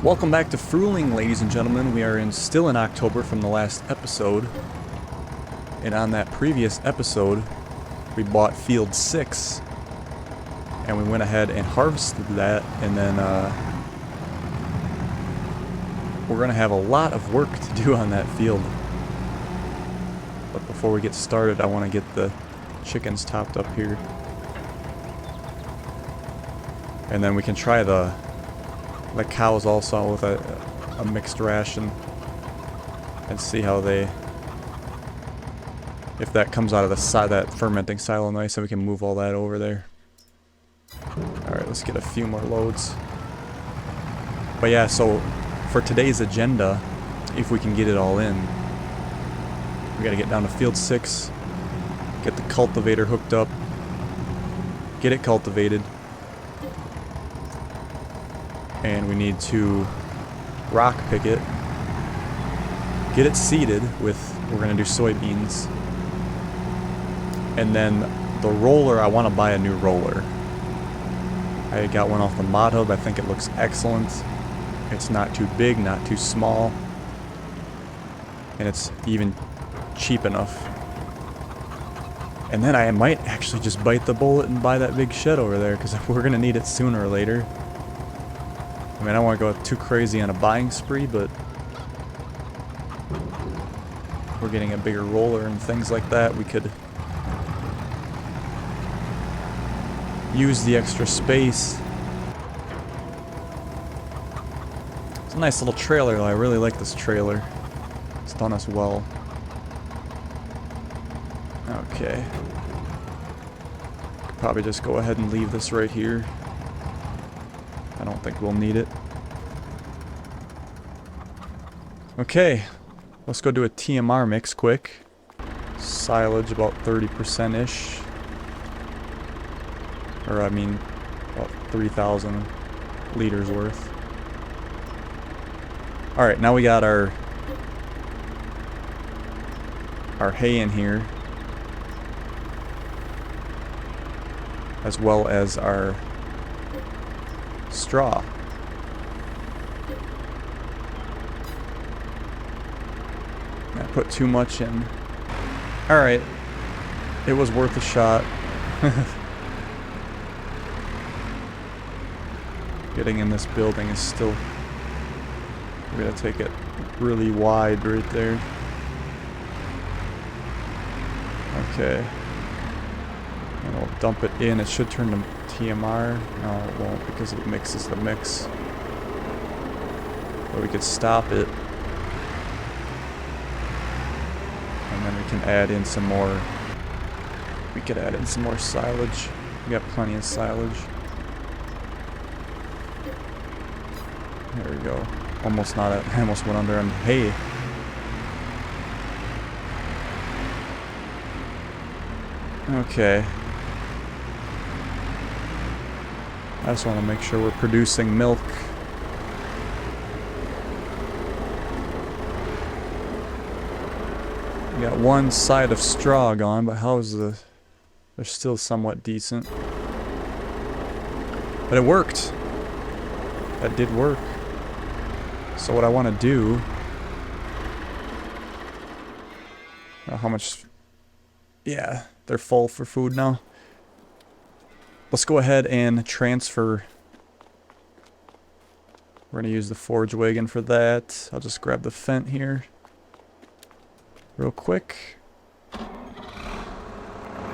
Welcome back to Frühling, ladies and gentlemen. We are still in October from the last episode. And on that previous episode, we bought Field 6. And we went ahead and harvested that. And then we're going to have a lot of work to do on that field. But before we get started, I want to get the chickens topped up here. And then we can try the cows also with a mixed ration and see how if that comes out of that fermenting silo nice, and we can move all that over there. Alright, let's get a few more loads. But yeah, so for today's agenda, if we can get it all in, we gotta get down to Field 6, get the cultivator hooked up, get it cultivated, and we need to rock pick it, get it seeded with, we're going to do soybeans, and then the roller, I want to buy a new roller. I got one off the Mod Hub. I think it looks excellent. It's not too big, not too small, and it's even cheap enough. And then I might actually just bite the bullet and buy that big shed over there, because we're going to need it sooner or later. I mean, I don't want to go too crazy on a buying spree, but we're getting a bigger roller and things like that. We could use the extra space. It's a nice little trailer, though. I really like this trailer. It's done us well. Okay. Could probably just go ahead and leave this right here. I don't think we'll need it. Okay, let's go do a TMR mix quick. Silage about 30%-ish. Or I mean, about 3,000 liters worth. Alright, now we got our hay in here, as well as our straw. I put too much in. Alright. It was worth a shot. Getting in this building is still... we gotta take it really wide right there. Okay. And we'll dump it in. It should turn to TMR. No, it won't, because it mixes the mix. But we could stop it. And then we can add in some more. We could add in some more silage. We got plenty of silage. There we go. Almost not at, I almost went under on hay. Okay. I just want to make sure we're producing milk. We got one side of straw gone, but how's they're still somewhat decent. But it worked. That did work. So what I want to do... how much... yeah, they're full for food now. Let's go ahead and transfer. We're going to use the forage wagon for that. I'll just grab the Fent here real quick.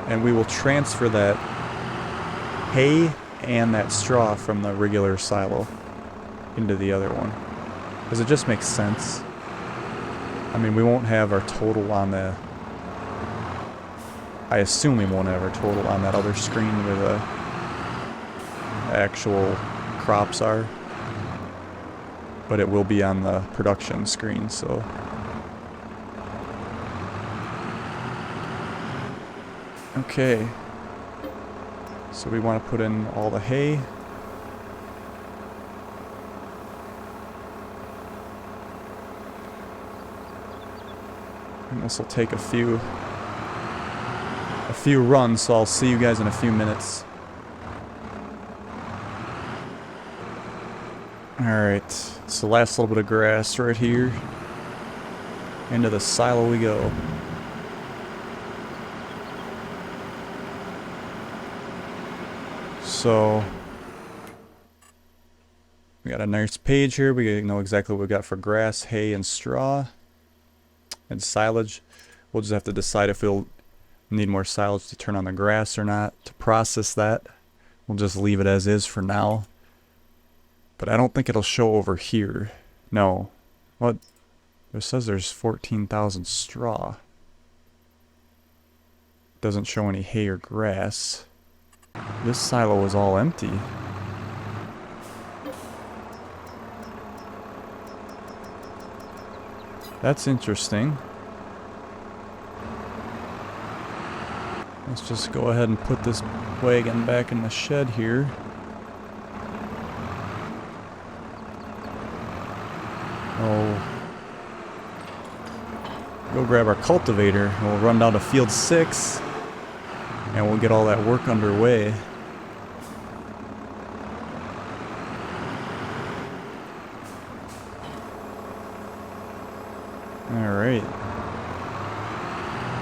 And we will transfer that hay and that straw from the regular silo into the other one, because it just makes sense. I mean, we won't have our total on the... I assume we won't have our total on that other screen where the actual crops are, but it will be on the production screen. So okay, so we want to put in all the hay, and this will take a few runs, so I'll see you guys in a few minutes. Alright, so last little bit of grass right here. Into the silo we go. So we got a nice page here. We know exactly what we got for grass, hay, and straw. And silage. We'll just have to decide if we'll need more silage to turn on the grass or not. To process that, we'll just leave it as is for now. But I don't think it'll show over here. No. What? It says there's 14,000 straw. Doesn't show any hay or grass. This silo is all empty. That's interesting. Let's just go ahead and put this wagon back in the shed here. Oh. Go grab our cultivator and we'll run down to field 6 and we'll get all that work underway. Alright.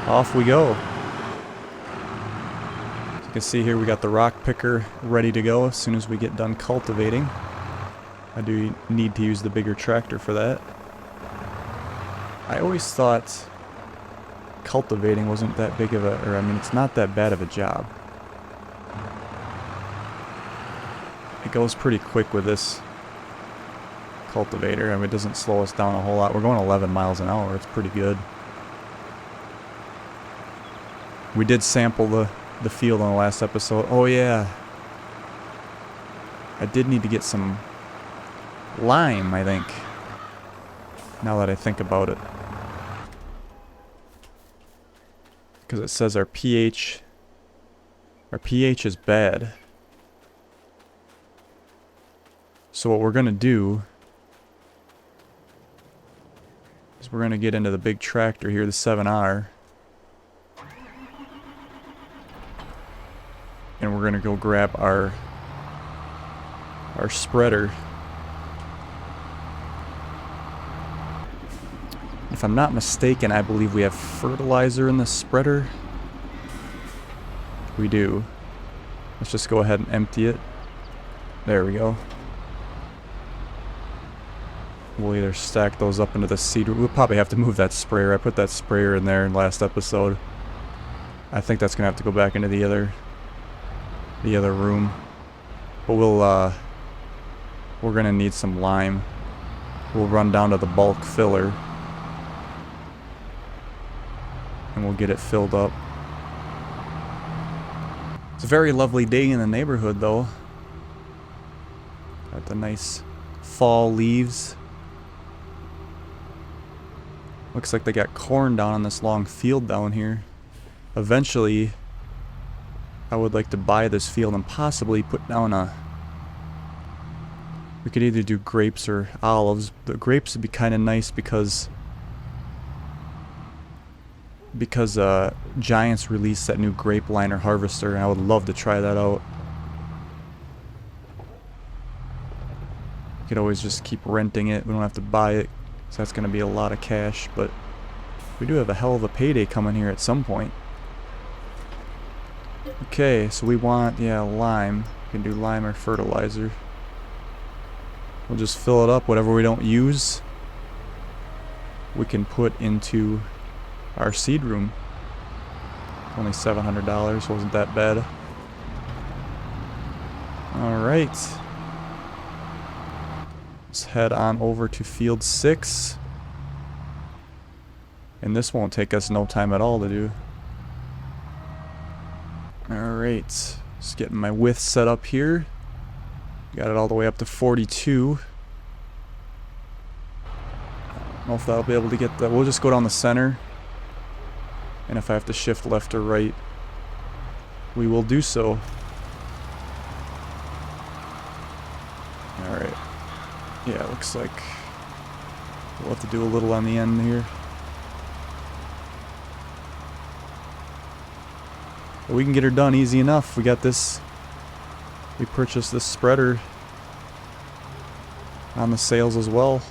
Off we go. As you can see here, we got the rock picker ready to go as soon as we get done cultivating. I do need to use the bigger tractor for that. I always thought cultivating wasn't that big of a, or I mean, it's not that bad of a job. It goes pretty quick with this cultivator. I mean, it doesn't slow us down a whole lot. We're going 11 miles an hour. It's pretty good. We did sample the field on the last episode. Oh yeah. I did need to get some lime, I think. Now that I think about it. Because it says our pH is bad. So what we're going to do is we're going to get into the big tractor here, the 7R. And we're going to go grab our spreader. If I'm not mistaken, I believe we have fertilizer in the spreader. We do. Let's just go ahead and empty it. There we go. We'll either stack those up into the seed. We'll probably have to move that sprayer. I put that sprayer in there in last episode. I think that's gonna have to go back into the other room. But we're gonna need some lime. We'll run down to the bulk filler. And we'll get it filled up. It's a very lovely day in the neighborhood though. Got the nice fall leaves. Looks like they got corn down on this long field down here. Eventually, I would like to buy this field and possibly put down we could either do grapes or olives. The grapes would be kind of nice because Giants released that new grape liner harvester, and I would love to try that out. You could always just keep renting it. We don't have to buy it, so that's going to be a lot of cash, but we do have a hell of a payday coming here at some point. Okay, so we want, yeah, lime. We can do lime or fertilizer. We'll just fill it up. Whatever we don't use, we can put into our seed room. Only $700, wasn't that bad. Alright. Let's head on over to field 6. And this won't take us no time at all to do. Alright. Just getting my width set up here. Got it all the way up to 42. I don't know if that'll be able to get that. We'll just go down the center. And if I have to shift left or right, we will do so. Alright. Yeah, it looks like we'll have to do a little on the end here. But we can get her done easy enough. We got this. We purchased this spreader on the sails as well.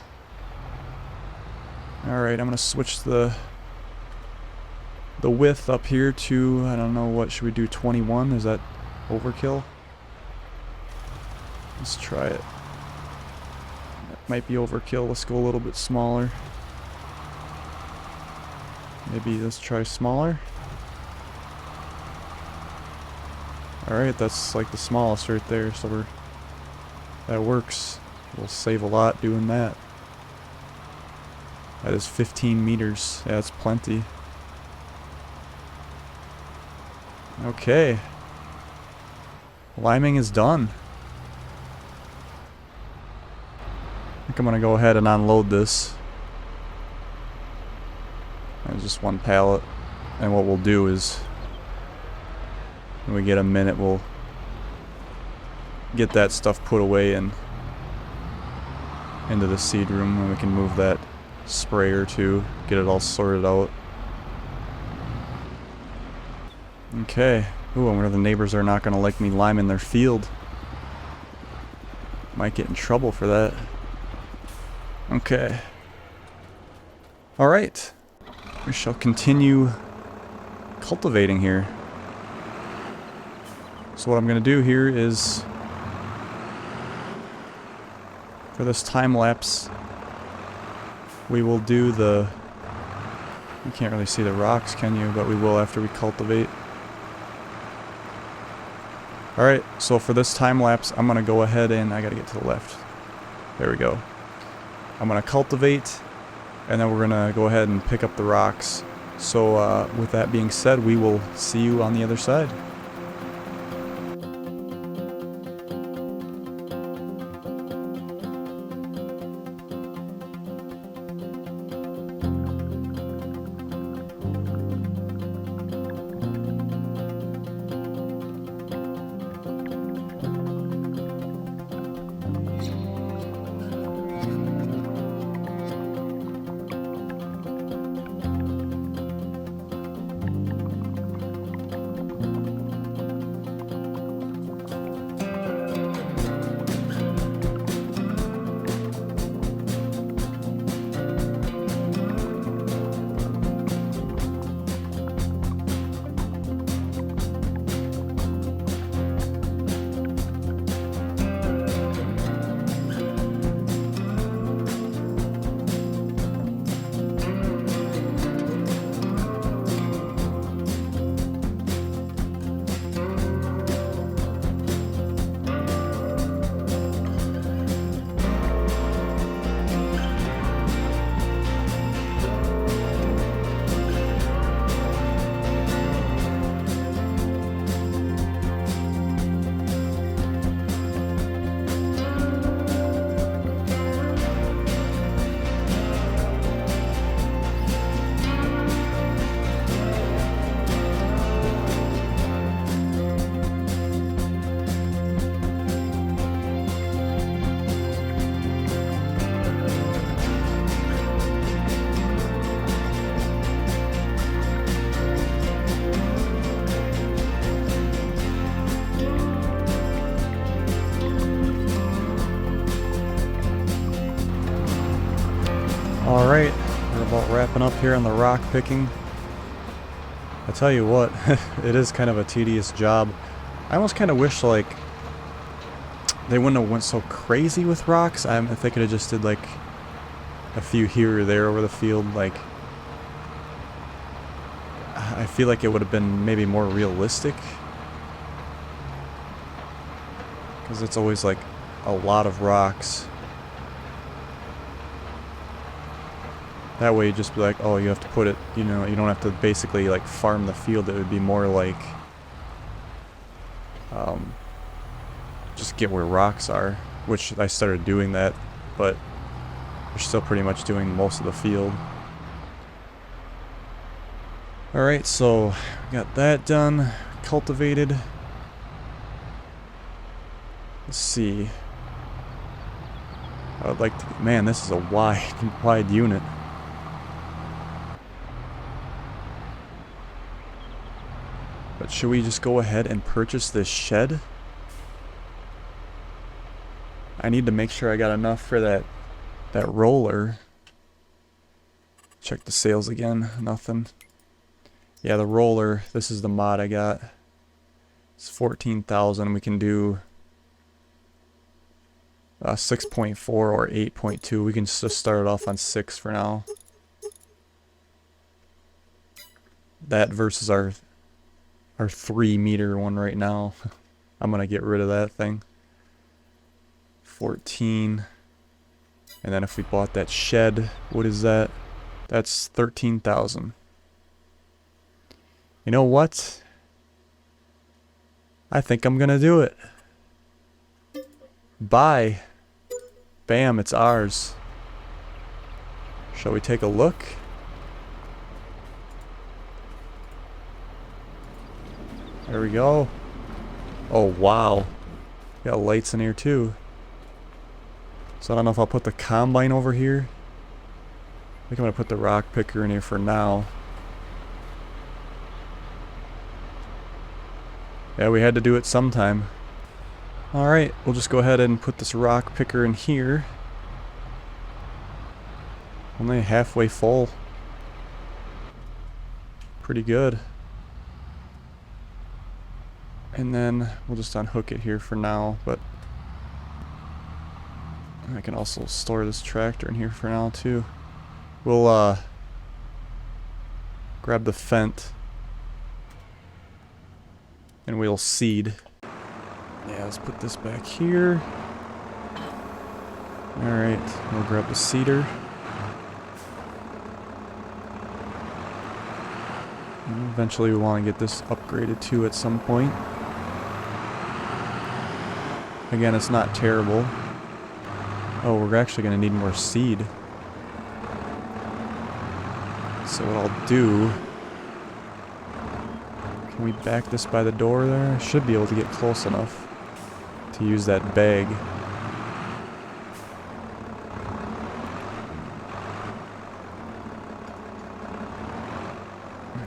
Alright, I'm gonna switch the width up here to, I don't know, what should we do, 21? Is that overkill? Let's try it. That might be overkill. Let's go a little bit smaller. Maybe let's try smaller. Alright, that's like the smallest right there, so that works. We'll save a lot doing that. That is 15 meters. Yeah, that's plenty. Okay. Liming is done. I think I'm gonna go ahead and unload this. There's just one pallet. And what we'll do is, when we get a minute, we'll get that stuff put away and into the seed room, and we can move that sprayer too, get it all sorted out. Okay. Ooh, I wonder if the neighbors are not going to like me liming their field. Might get in trouble for that. Okay. Alright. We shall continue cultivating here. So what I'm going to do here is, for this time lapse, we will do the... You can't really see the rocks, can you? But we will after we cultivate. Alright, so for this time lapse, I'm going to go ahead and... I got to get to the left. There we go. I'm going to cultivate, and then we're going to go ahead and pick up the rocks. So with that being said, we will see you on the other side. Alright, we're about wrapping up here on the rock picking. I tell you what, it is kind of a tedious job. I almost kind of wish, like, they wouldn't have went so crazy with rocks. If they could have just did, like, a few here or there over the field, like, I feel like it would have been maybe more realistic. Because it's always, like, a lot of rocks. That way you'd just be like, oh, you have to put it, you know, you don't have to basically like farm the field. It would be more like, just get where rocks are, which I started doing that, but we're still pretty much doing most of the field. Alright, so we got that done, cultivated. Let's see. I would like to, man, this is a wide unit. But should we just go ahead and purchase this shed? I need to make sure I got enough for that roller. Check the sales again. Nothing. Yeah, the roller. This is the mod I got. It's 14,000. We can do 6.4 or 8.2. We can just start it off on 6 for now. That versus our 3-meter one right now. I'm gonna get rid of that thing. 14. And then if we bought that shed, what is that? That's 13,000. You know what? I think I'm gonna do it. Buy. Bam, it's ours. Shall we take a look? There we go. Oh, wow. Got lights in here too. So I don't know if I'll put the combine over here. I think I'm gonna put the rock picker in here for now. Yeah, we had to do it sometime. Alright, we'll just go ahead and put this rock picker in here. Only halfway full. Pretty good. And then we'll just unhook it here for now, but I can also store this tractor in here for now too. We'll grab the fent and we'll seed. Yeah, let's put this back here. Alright, we'll grab the seeder. And eventually we want to get this upgraded too at some point. Again, it's not terrible. Oh, we're actually going to need more seed. So what I'll do... Can we back this by the door there? I should be able to get close enough to use that bag.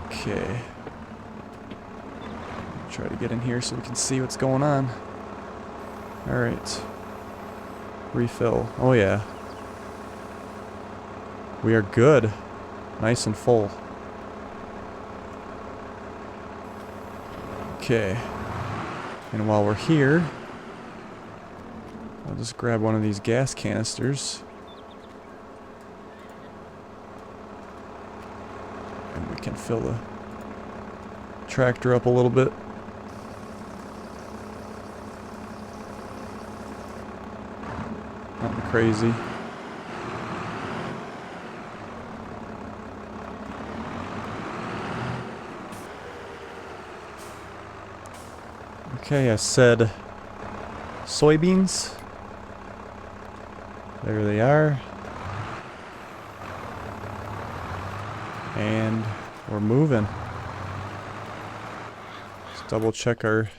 Okay. Try to get in here so we can see what's going on. Alright. Refill. Oh yeah. We are good. Nice and full. Okay. And while we're here, I'll just grab one of these gas canisters. And we can fill the tractor up a little bit. Nothing crazy. Okay, I said soybeans. There they are. And we're moving. Let's double check our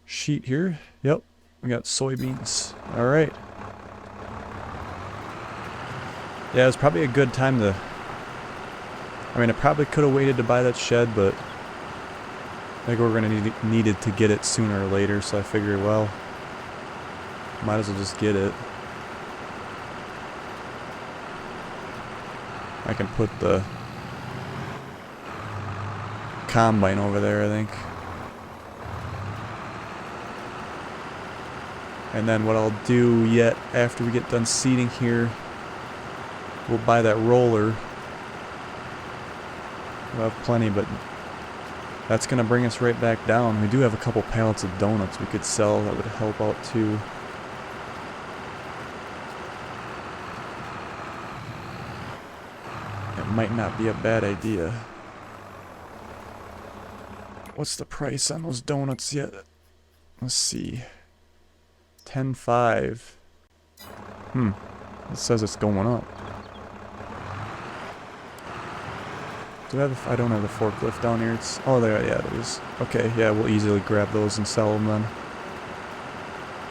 sheet here. Yep, we got soybeans. Alright. Yeah, it was probably a good time to... I mean, I probably could have waited to buy that shed, but I think we're going to needed to get it sooner or later, so I figured, well, might as well just get it. I can put the combine over there, I think. And then what I'll do yet after we get done seeding here, we'll buy that roller. We'll have plenty, but that's going to bring us right back down. We do have a couple pallets of donuts we could sell. That would help out too. It might not be a bad idea. What's the price on those donuts yet? Let's see. 10.5. It says it's going up. I don't have the forklift down here. Oh, there, yeah, it is. Okay, yeah, we'll easily grab those and sell them then.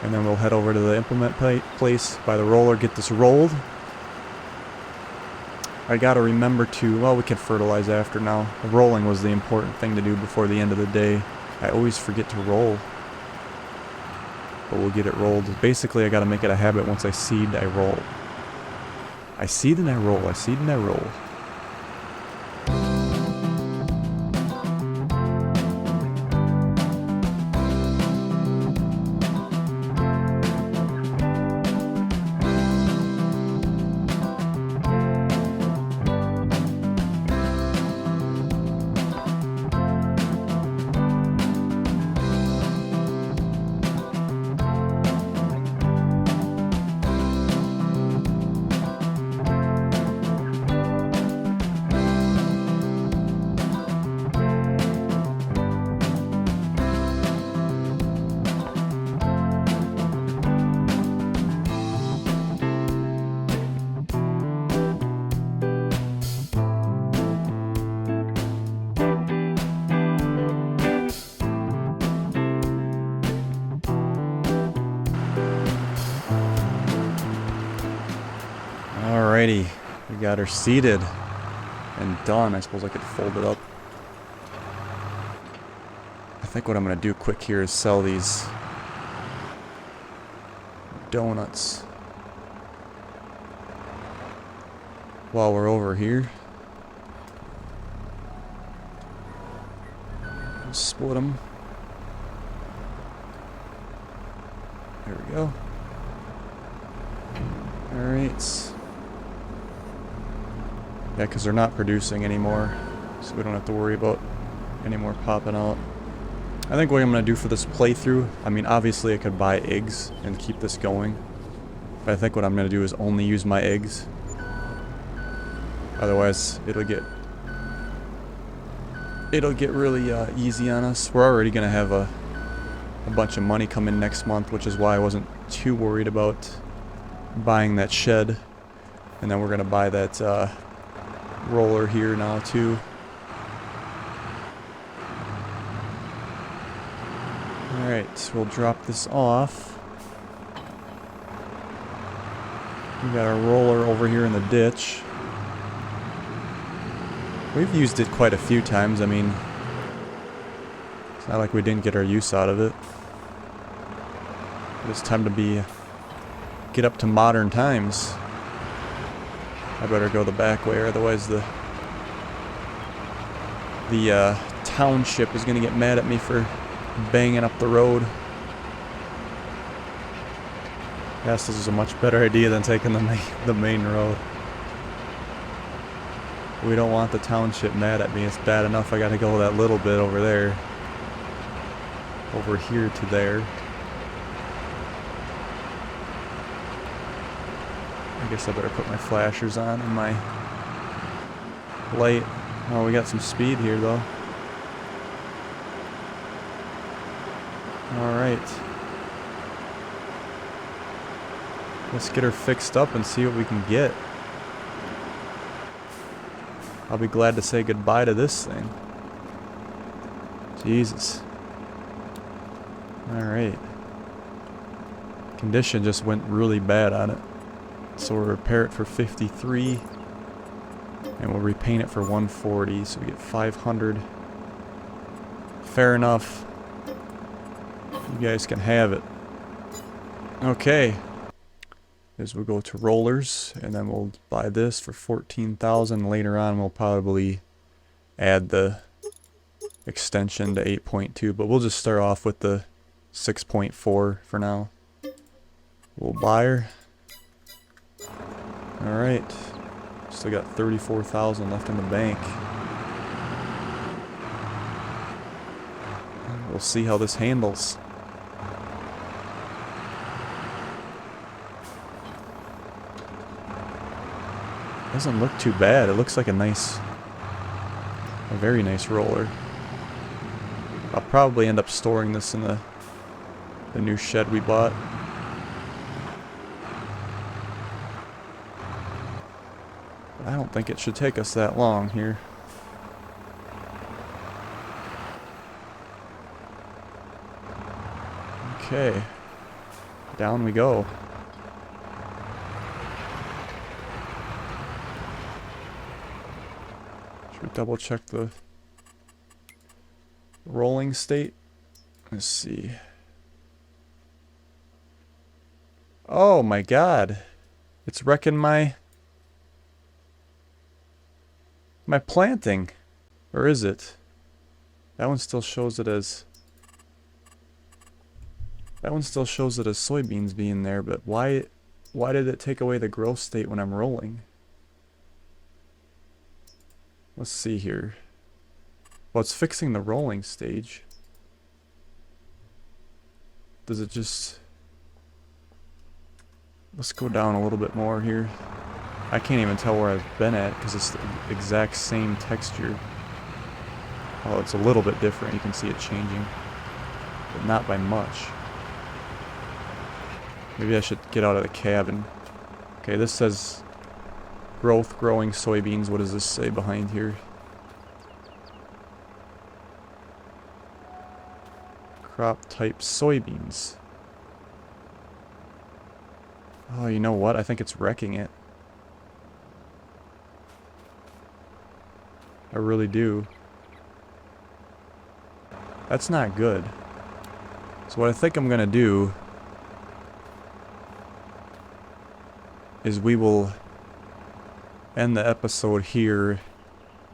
And then we'll head over to the implement place, buy the roller, get this rolled. I gotta remember to, well, we can fertilize after now. The rolling was the important thing to do before the end of the day. I always forget to roll. but we'll get it rolled. Basically, I gotta make it a habit. Once I seed, I roll. I seed and I roll. I seed and I roll. Alrighty, we got her seated and done. I suppose I could fold it up. I think what I'm going to do quick here is sell these donuts while we're over here. Split them. There we go. Alright. Yeah, because they're not producing anymore, so we don't have to worry about any more popping out. I think what I'm going to do for this playthrough, I mean, obviously I could buy eggs and keep this going, but I think what I'm going to do is only use my eggs. Otherwise, it'll get really easy on us. We're already going to have a bunch of money come in next month, which is why I wasn't too worried about buying that shed. And then we're going to buy that roller here now too. Alright, we'll drop this off. We got our roller over here in the ditch. We've used it quite a few times. I mean, it's not like we didn't get our use out of it. But it's time to get up to modern times. I better go the back way, or otherwise the township is gonna get mad at me for banging up the road. Yes, this is a much better idea than taking the main road. We don't want the township mad at me. It's bad enough I gotta go that little bit over there. Over here to there. I guess I better put my flashers on and my light. Oh, we got some speed here though. Alright. Let's get her fixed up and see what we can get. I'll be glad to say goodbye to this thing. Jesus. Alright. Condition just went really bad on it. So we'll repair it for 53, and we'll repaint it for 140, so we get 500. Fair enough. You guys can have it. Okay. As we'll go to rollers, and then we'll buy this for 14,000. Later on, we'll probably add the extension to 8.2, but we'll just start off with the 6.4 for now. We'll buy her. Alright, still got 34,000 left in the bank. We'll see how this handles. Doesn't look too bad. It looks like a very nice roller. I'll probably end up storing this in the new shed we bought. I don't think it should take us that long here. Okay. Down we go. Should we double check the rolling state? Let's see. Oh my god. It's wrecking my planting. Or is it? That one still shows it as... That one still shows it as soybeans being there, but why did it take away the growth state when I'm rolling? Let's see here. Well, it's fixing the rolling stage. Does it just... Let's go down a little bit more here. I can't even tell where I've been at because it's the exact same texture. Oh, it's a little bit different. You can see it changing, but not by much. Maybe I should get out of the cabin. Okay, this says growing soybeans. What does this say behind here? Crop type soybeans. Oh, you know what? I think it's wrecking it. I really do. That's not good. So what I think I'm gonna do is we will end the episode here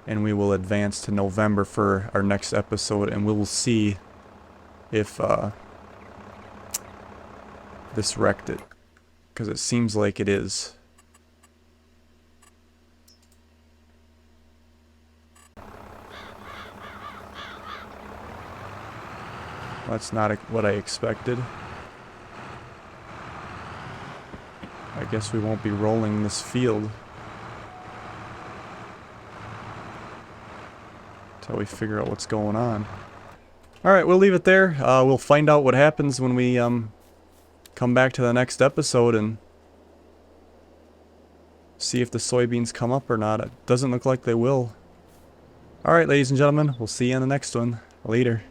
and we will advance to November for our next episode, and we will see if this wrecked it, because it seems like it is. That's not what I expected. I guess we won't be rolling this field until we figure out what's going on. Alright, we'll leave it there. We'll find out what happens when we come back to the next episode and see if the soybeans come up or not. It doesn't look like they will. Alright, ladies and gentlemen, we'll see you in the next one. Later.